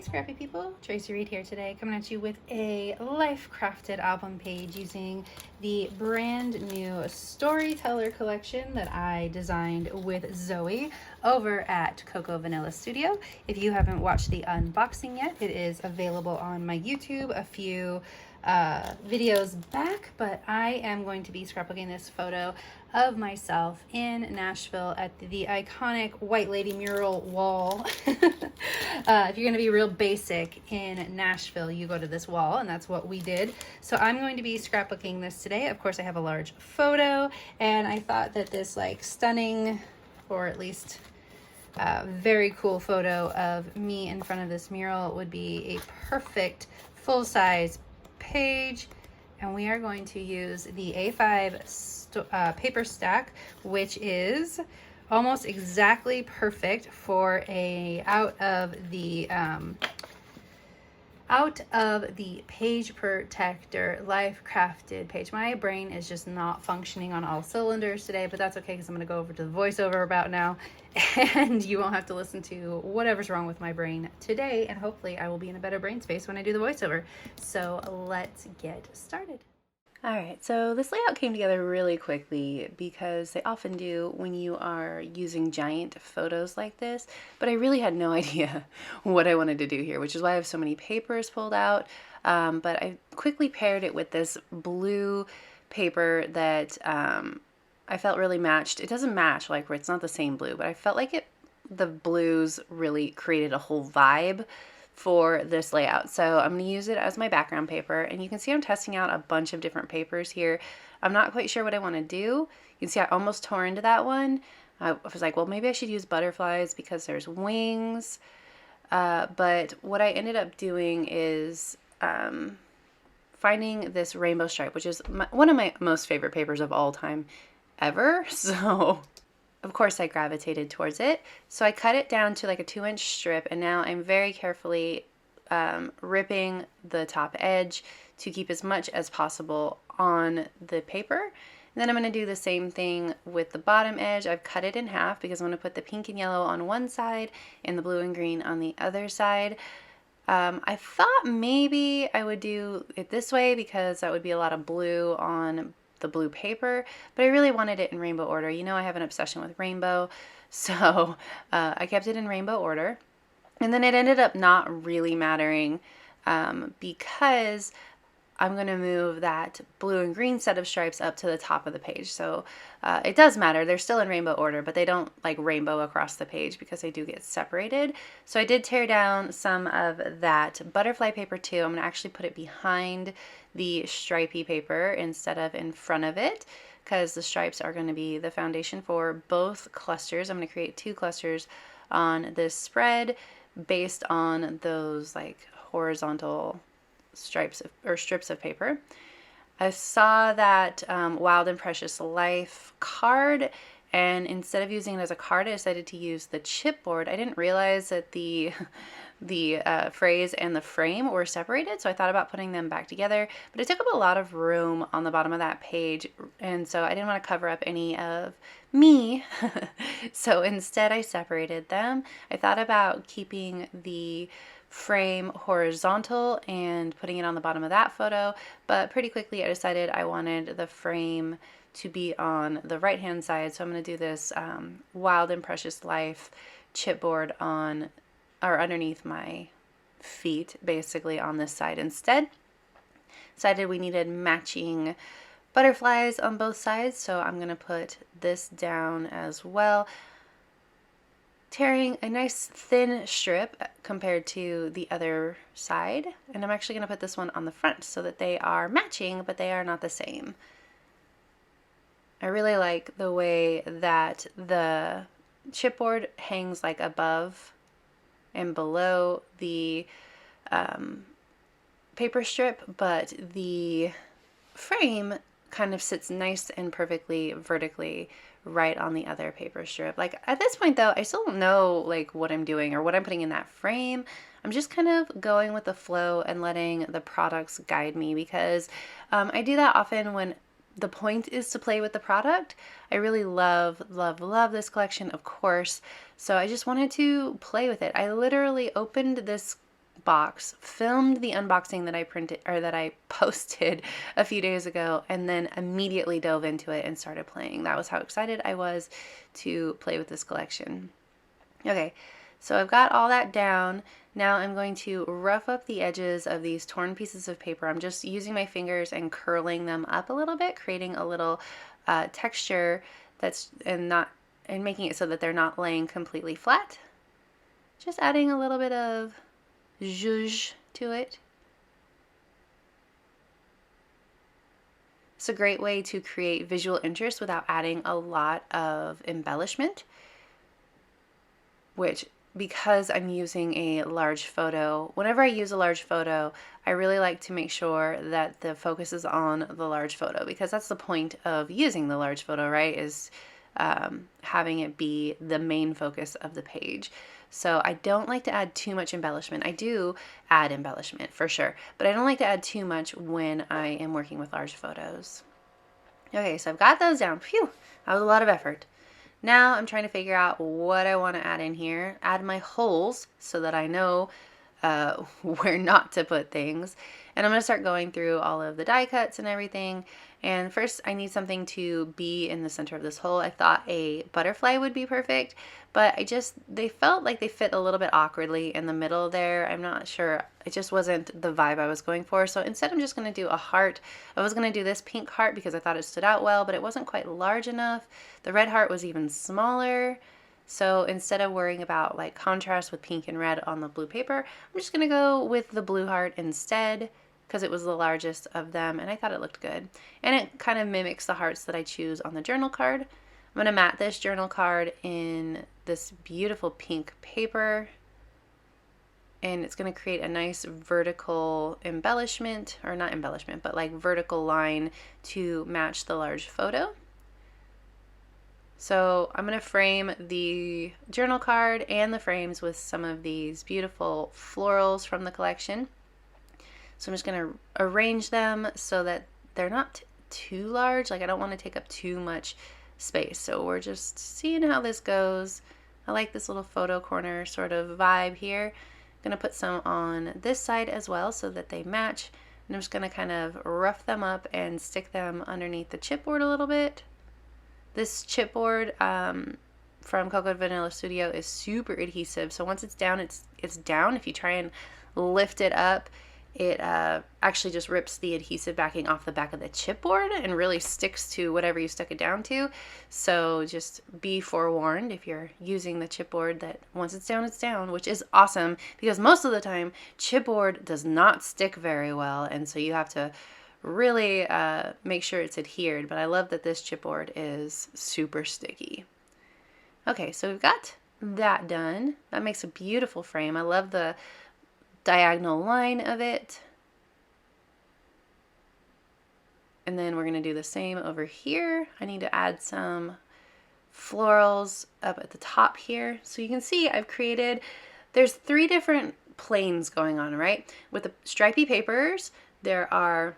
scrappy people, Traci Reed here today, coming at you with a life crafted album page using the brand new Storyteller collection that I designed with Zoe over at Coco Vanilla Studio. If you haven't watched the unboxing yet, it is available on my YouTube a few videos back, but I am going to be scrapbooking this photo of myself in Nashville at the iconic White Lady mural wall. If you're going to be real basic in Nashville, you go to this wall, and that's what we did. So I'm going to be scrapbooking this today. Of course, I have a large photo, and I thought that this like stunning, or at least very cool photo of me in front of this mural would be a perfect full-size page. And we are going to use the A5 paper stack, which is almost exactly perfect for a out of the page protector life crafted page. My brain is just not functioning on all cylinders today, but that's okay because I'm going to go over to the voiceover about now, and you won't have to listen to whatever's wrong with my brain today, and hopefully I will be in a better brain space when I do the voiceover. So let's get started. Alright, so this layout came together really quickly because they often do when you are using giant photos like this, but I really had no idea what I wanted to do here, which is why I have so many papers pulled out. But I quickly paired it with this blue paper that I felt really matched. It doesn't match, like it's not the same blue, but I felt like the blues really created a whole vibe for this layout. So I'm going to use it as my background paper, and you can see I'm testing out a bunch of different papers here. I'm not quite sure what I want to do. You can see I almost tore into that one. I was like, well, maybe I should use butterflies because there's wings. But what I ended up doing is finding this rainbow stripe, which is one of my most favorite papers of all time ever. So of course I gravitated towards it. So I cut it down to like a 2-inch strip, and now I'm very carefully ripping the top edge to keep as much as possible on the paper. And then I'm going to do the same thing with the bottom edge. I've cut it in half because I'm going to put the pink and yellow on one side and the blue and green on the other side. I thought maybe I would do it this way because that would be a lot of blue on the blue paper, but I really wanted it in rainbow order. You know, I have an obsession with rainbow, so I kept it in rainbow order. And then it ended up not really mattering because I'm going to move that blue and green set of stripes up to the top of the page. So it does matter. They're still in rainbow order, but they don't like rainbow across the page because they do get separated. So I did tear down some of that butterfly paper too. I'm going to actually put it behind the stripy paper instead of in front of it, because the stripes are going to be the foundation for both clusters. I'm going to create 2 clusters on this spread based on those like horizontal stripes or strips of paper. I saw that Wild and Precious Life card, and instead of using it as a card, I decided to use the chipboard. I didn't realize that the phrase and the frame were separated, so I thought about putting them back together, but it took up a lot of room on the bottom of that page, and so I didn't want to cover up any of me. So instead I separated them. I thought about keeping the frame horizontal and putting it on the bottom of that photo, but pretty quickly I decided I wanted the frame to be on the right hand side, so I'm going to do this Wild and Precious Life chipboard on or underneath my feet, basically on this side instead. Decided we needed matching butterflies on both sides, so I'm going to put this down as well, tearing a nice thin strip compared to the other side, and I'm actually going to put this one on the front so that they are matching, but they are not the same. I really like the way that the chipboard hangs like above and below the paper strip, but the frame kind of sits nice and perfectly vertically right on the other paper strip. Like at this point though, I still don't know like what I'm doing or what I'm putting in that frame. I'm just kind of going with the flow and letting the products guide me, because I do that often when the point is to play with the product. I really love this collection, of course, so I just wanted to play with it. I literally opened this box, filmed the unboxing that I printed or that I posted a few days ago, and then immediately dove into it and started playing. That was how excited I was to play with this collection. Okay, so I've got all that down. Now I'm going to rough up the edges of these torn pieces of paper. I'm just using my fingers and curling them up a little bit, creating a little texture and making it so that they're not laying completely flat. Just adding a little bit of zhuzh to it. It's a great way to create visual interest without adding a lot of embellishment, which, because I'm using a large photo, whenever I use a large photo, I really like to make sure that the focus is on the large photo, because that's the point of using the large photo, right? Is having it be the main focus of the page. So I don't like to add too much embellishment. I do add embellishment for sure, but I don't like to add too much when I am working with large photos. Okay, so I've got those down. Phew, that was a lot of effort. Now I'm trying to figure out what I want to add in here. Add my holes so that I know where not to put things. And I'm going to start going through all of the die cuts and everything. And first I need something to be in the center of this hole. I thought a butterfly would be perfect, but they felt like they fit a little bit awkwardly in the middle there. I'm not sure. It just wasn't the vibe I was going for. So instead I'm just going to do a heart. I was going to do this pink heart because I thought it stood out well, but it wasn't quite large enough. The red heart was even smaller. So instead of worrying about like contrast with pink and red on the blue paper, I'm just going to go with the blue heart instead, because it was the largest of them and I thought it looked good. And it kind of mimics the hearts that I choose on the journal card. I'm going to mat this journal card in this beautiful pink paper, and it's going to create a nice vertical embellishment, or not embellishment, but like vertical line to match the large photo. So I'm going to frame the journal card and the frames with some of these beautiful florals from the collection. So I'm just going to arrange them so that they're not too large. Like I don't want to take up too much space. So we're just seeing how this goes. I like this little photo corner sort of vibe here. I'm going to put some on this side as well so that they match. And I'm just going to kind of rough them up and stick them underneath the chipboard a little bit. This chipboard from Cocoa Vanilla Studio is super adhesive. So once it's down, it's down. If you try and lift it up, it actually just rips the adhesive backing off the back of the chipboard and really sticks to whatever you stuck it down to. So just be forewarned if you're using the chipboard that once it's down, which is awesome because most of the time chipboard does not stick very well, and so you have to really make sure it's adhered. But I love that this chipboard is super sticky. Okay, so we've got that done. That makes a beautiful frame. I love the diagonal line of it. And then we're going to do the same over here. I need to add some florals up at the top here. So you can see there's 3 different planes going on, right? With the stripy papers, there are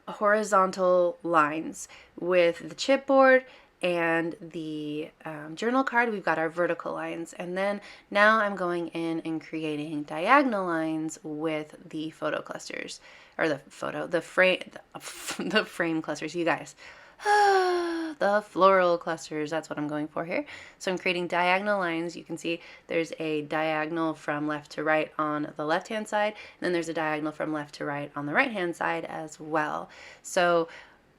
horizontal lines. With the chipboard and the journal card, we've got our vertical lines. And then now I'm going in and creating diagonal lines with the photo clusters, or the frame clusters, you guys. The floral clusters, that's what I'm going for here. So I'm creating diagonal lines. You can see there's a diagonal from left to right on the left hand side, and then there's a diagonal from left to right on the right hand side as well. So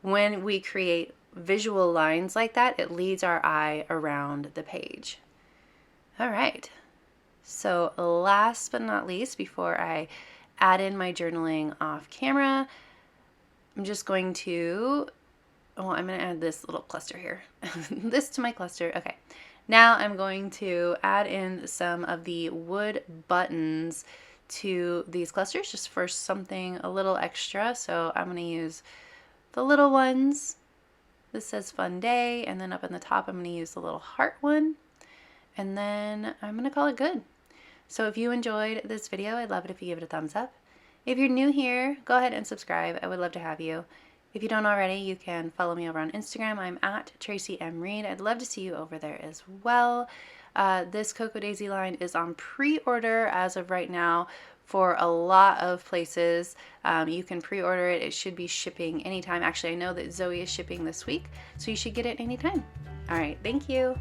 when we create visual lines like that, it leads our eye around the page. All right, so last but not least, before I add in my journaling off camera, I'm just going to I'm going to add this little cluster here. This to my cluster. Okay. Now I'm going to add in some of the wood buttons to these clusters just for something a little extra. So I'm going to use the little ones. This says fun day, and then up in the top I'm going to use the little heart one, and then I'm going to call it good. So if you enjoyed this video, I'd love it if you give it a thumbs up. If you're new here, go ahead and subscribe. I would love to have you. If you don't already, you can follow me over on Instagram. I'm at Traci M. Reed. I'd love to see you over there as well. This Cocoa Daisy line is on pre-order as of right now for a lot of places. You can pre-order it. It should be shipping anytime. Actually, I know that Zoe is shipping this week, so you should get it anytime. All right, thank you.